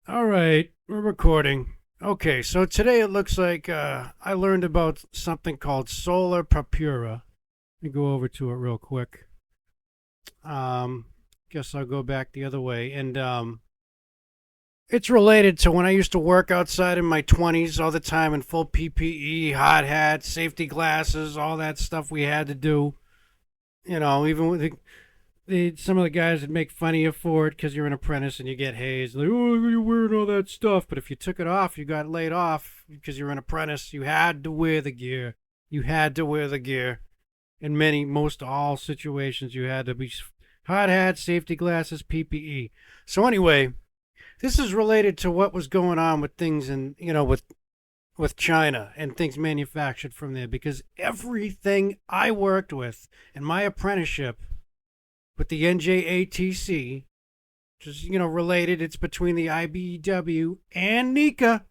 All right, we're recording. Okay, so today it looks like I learned about something called solar Purpura. Let me go over to it real quick. Um, guess I'll go back the other way. And it's related to when I used to work outside in my 20s all the time in full PPE, hard hat, safety glasses, all that stuff we had to do. Even with some of the guys would make fun of you for it because you're an apprentice and you get hazed. Like, oh, you're wearing all that stuff. But if you took it off, you got laid off because you're an apprentice. You had to wear the gear. You had to wear the gear. In most all situations, you had to be hard hat, safety glasses, PPE. So anyway, this is related to what was going on with things and with China and things manufactured from there because everything I worked with in my apprenticeship with the NJATC, which is, related. It's between the IBEW and NICA.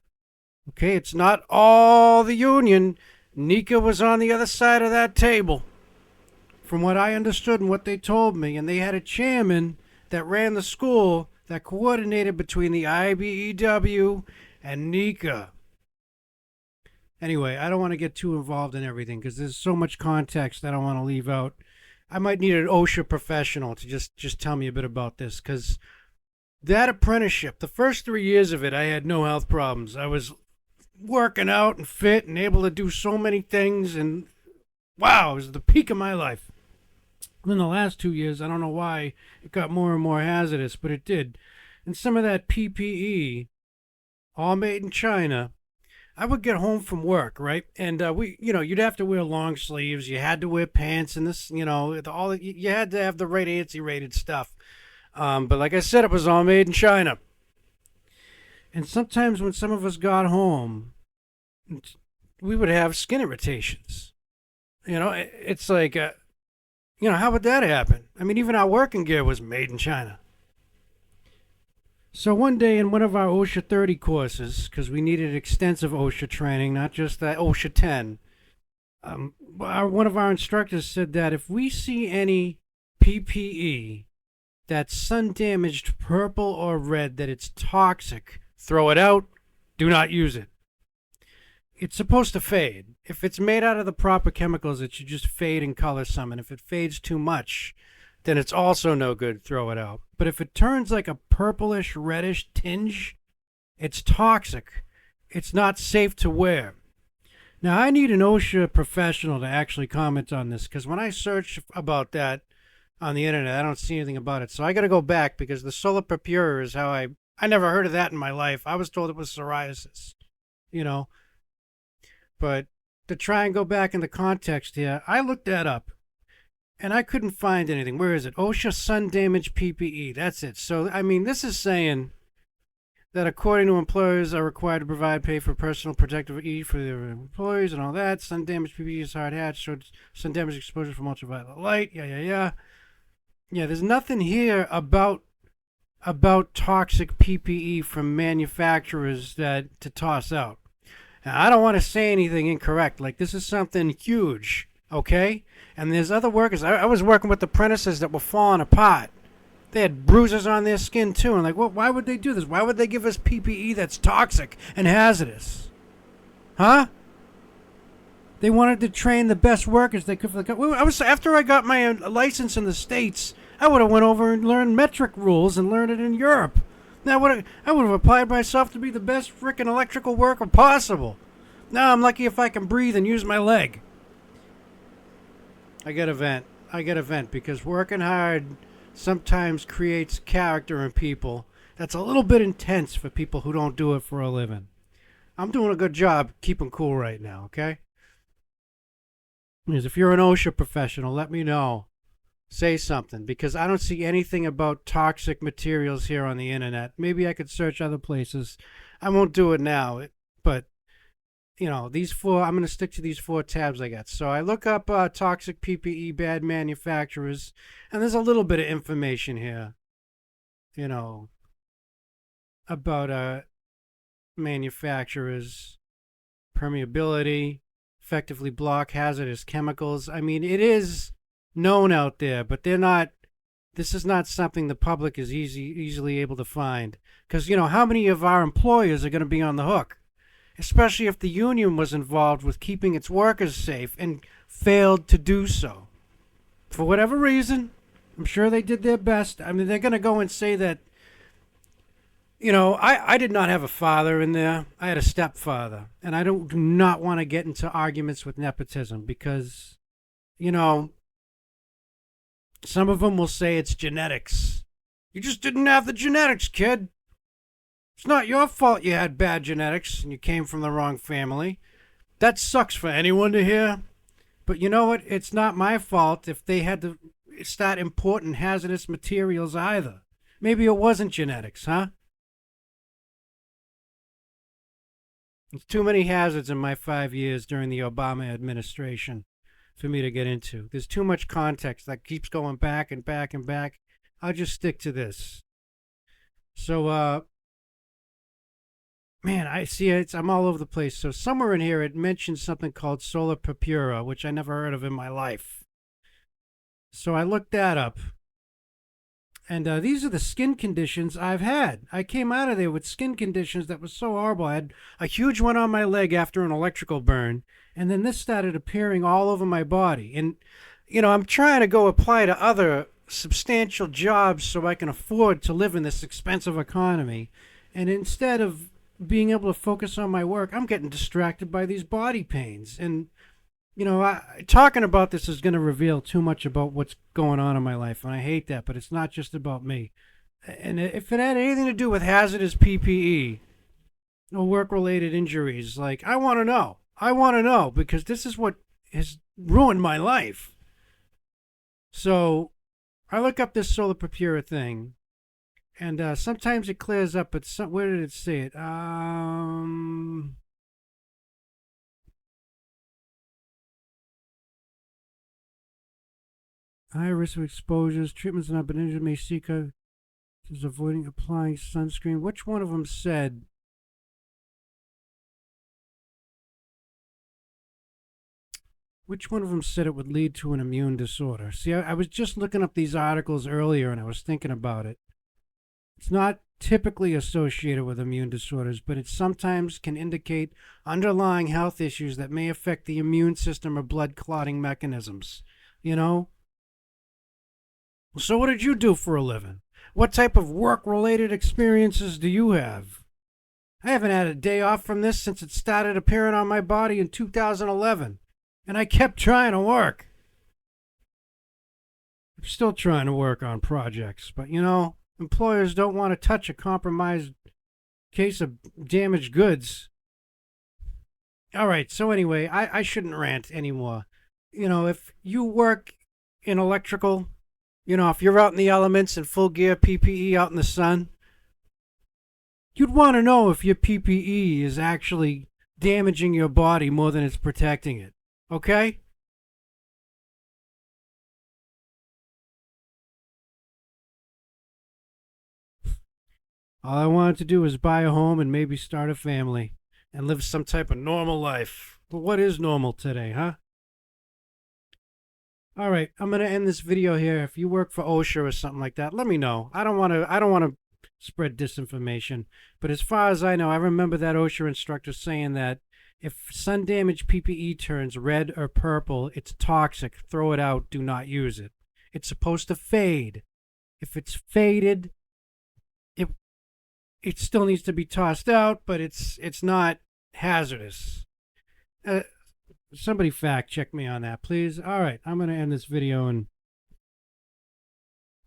Okay, it's not all the union. NICA was on the other side of that table, from what I understood and what they told me. And they had a chairman that ran the school that coordinated between the IBEW and NICA. Anyway, I don't want to get too involved in everything because there's so much context I don't want to leave out. I might need an OSHA professional to just tell me a bit about this because that apprenticeship, the first 3 years of it, I had no health problems. I was working out and fit and able to do so many things, and wow, it was the peak of my life. And then the last 2 years, I don't know why it got more and more hazardous, but it did. And some of that PPE, all made in China, I would get home from work, right? And you'd have to wear long sleeves. You had to wear pants, and this, you had to have the right ANSI rated stuff. But like I said, it was all made in China. And sometimes when some of us got home, we would have skin irritations. It's like, how would that happen? I mean, even our working gear was made in China. So one day in one of our OSHA 30 courses, because we needed extensive OSHA training, not just that OSHA 10, one of our instructors said that if we see any PPE that's sun damaged purple or red, that it's toxic, throw it out, do not use it. It's supposed to fade. If it's made out of the proper chemicals, it should just fade in color some, and if it fades too much, then it's also no good, throw it out. But if it turns like a purplish, reddish tinge, it's toxic. It's not safe to wear. Now, I need an OSHA professional to actually comment on this because when I search about that on the internet, I don't see anything about it. So I got to go back because the solar Purpura is how I never heard of that in my life. I was told it was psoriasis, you know. But to try and go back in the context here, I looked that up. And I couldn't find anything. Where is it? OSHA sun damage PPE. That's it. So, I mean, this is saying that according to employers are required to provide pay for personal protective E for their employees and all that. Sun damage PPE is hard hat. Showed sun damage exposure from ultraviolet light. Yeah. Yeah, there's nothing here about toxic PPE from manufacturers that to toss out. Now, I don't want to say anything incorrect. Like, this is something huge. Okay? And there's other workers. I was working with apprentices that were falling apart. They had bruises on their skin too. And like, why would they do this? Why would they give us PPE that's toxic and hazardous? Huh? They wanted to train the best workers they could for the company. After I got my license in the States, I would have went over and learned metric rules and learned it in Europe. Now I would have applied myself to be the best freaking electrical worker possible. Now I'm lucky if I can breathe and use my leg. I get a vent because working hard sometimes creates character in people that's a little bit intense for people who don't do it for a living. I'm doing a good job keeping cool right now, okay? Because if you're an OSHA professional, let me know. Say something, because I don't see anything about toxic materials here on the internet. Maybe I could search other places. I won't do it now, but these four, I'm going to stick to these 4 tabs I got. So I look up toxic PPE, bad manufacturers, and there's a little bit of information here, about manufacturers, permeability, effectively block hazardous chemicals. I mean, it is known out there, but they're not This is not something the public is easily able to find. Because, how many of our employers are going to be on the hook? Especially if the union was involved with keeping its workers safe and failed to do so. For whatever reason, I'm sure they did their best. I mean, they're going to go and say that, I did not have a father in there. I had a stepfather. And I do not want to get into arguments with nepotism because, some of them will say it's genetics. You just didn't have the genetics, kid. It's not your fault you had bad genetics and you came from the wrong family. That sucks for anyone to hear. But you know what? It's not my fault if they had to start importing hazardous materials either. Maybe it wasn't genetics, huh? There's too many hazards in my 5 years during the Obama administration for me to get into. There's too much context that keeps going back and back and back. I'll just stick to this. So, man, I see I'm all over the place. So somewhere in here it mentions something called solar Purpura, which I never heard of in my life. So I looked that up. And these are the skin conditions I've had. I came out of there with skin conditions that was so horrible. I had a huge one on my leg after an electrical burn. And then this started appearing all over my body. And, I'm trying to go apply to other substantial jobs so I can afford to live in this expensive economy. And instead of being able to focus on my work, I'm getting distracted by these body pains. And, talking about this is going to reveal too much about what's going on in my life. And I hate that, but it's not just about me. And if it had anything to do with hazardous PPE or work-related injuries, I want to know. I want to know because this is what has ruined my life. So I look up this solar Purpura thing, and sometimes it clears up, but where did it say it? High risk of exposures, treatments not been injured may seek out is avoiding applying sunscreen. Which one of them said? Which one of them said it would lead to an immune disorder? See, I was just looking up these articles earlier and I was thinking about it. It's not typically associated with immune disorders, but it sometimes can indicate underlying health issues that may affect the immune system or blood clotting mechanisms. So what did you do for a living? What type of work-related experiences do you have? I haven't had a day off from this since it started appearing on my body in 2011. And I kept trying to work. I'm still trying to work on projects, but employers don't want to touch a compromised case of damaged goods. All right, so anyway, I shouldn't rant anymore. If you work in electrical, if you're out in the elements in full gear PPE out in the sun, you'd want to know if your PPE is actually damaging your body more than it's protecting it. Okay? All I wanted to do was buy a home and maybe start a family and live some type of normal life. But what is normal today, huh? All right, I'm going to end this video here. If you work for OSHA or something like that, let me know. I don't want to spread disinformation, but as far as I know, I remember that OSHA instructor saying that if sun damaged PPE turns red or purple, it's toxic. Throw it out. Do not use it. It's supposed to fade. If it's faded, it still needs to be tossed out, but it's not hazardous. Somebody fact check me on that, please. All right, I'm going to end this video and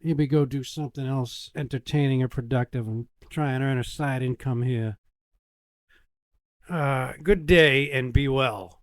maybe go do something else entertaining or productive and try and earn a side income here. Good day and be well.